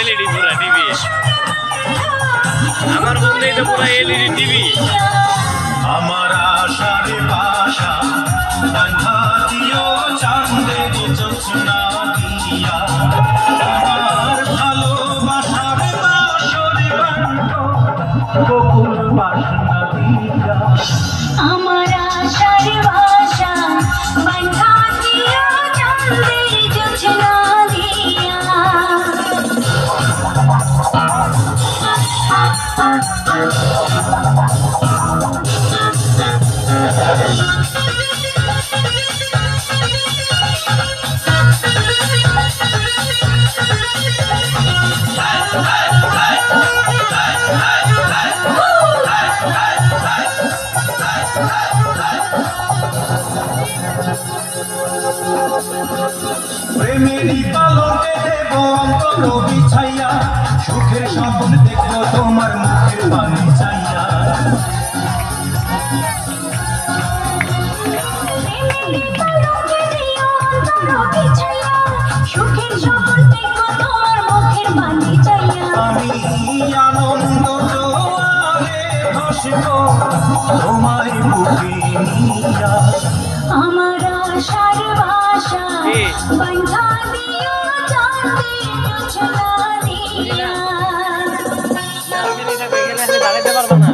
LED पूरा TV আমার বলতেই তো পুরো এলইডি টিভি আমার আশার ভাষা বাঁধা দিও চাঁদের জোছনা দিয়া আমার ভালোবাসার বাসরে বাঁধো বকুল বাসনা দিয়া আমার আশার ভাষা বাঁধা দিও চাঁদের জোছনা দিয়া প্রেমেরই পালকে দেব অন্তর বিছাইয়া সুখের স্বপ্ন দেখব তোমার মুখের পানি চাইয়া আমি আনন্দ জোয়ারে ভাসব তোমায় বুকে নিয়া আমার আশার ভাষা বাঁধা দিও চাঁদের জোছনা দিয়া দাঁড়াতে পারবো না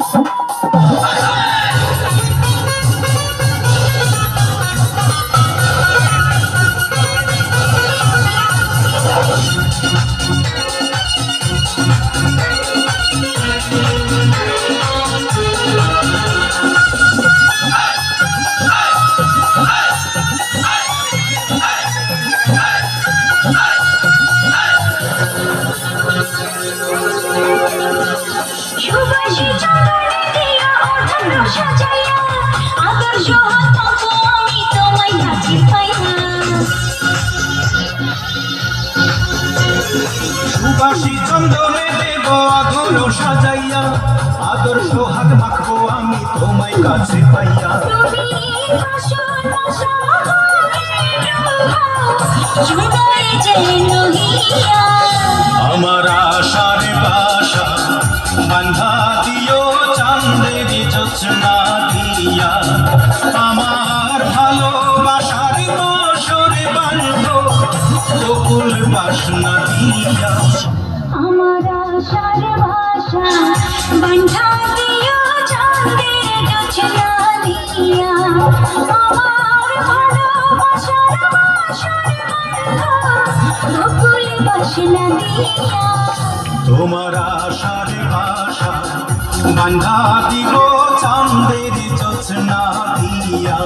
সুবাসী চন্দনে দিয়া অর্ধন্য সাজাইয়া আদর্শ হাত পাবো আমি তোমায় কাছে পাইয়া সুবাসী চন্দনে দেব আদর সাজাইয়া আদর্শ হাত মাখবো আমি তোমায় কাছে পাইয়া তুমি ভাষণ ভাষা জুড়ায় যেন হিয়া আমার আশার বাসা বাঁধা দিও চাঁদের জোছনা দিয়া আমার ভালোবাসার বসরে বাঁধো বকুল বাসনা দিয়া আমার আশার ভাষা বাঁধা দিও চাঁদের জোছনা দিয়া আমার ভালোবাসার বাসর বাঁধো বকুল বাসনা দিয়া তোমার আশার ভাষা বাঁধা দিব চাঁদের জোছনা দিয়া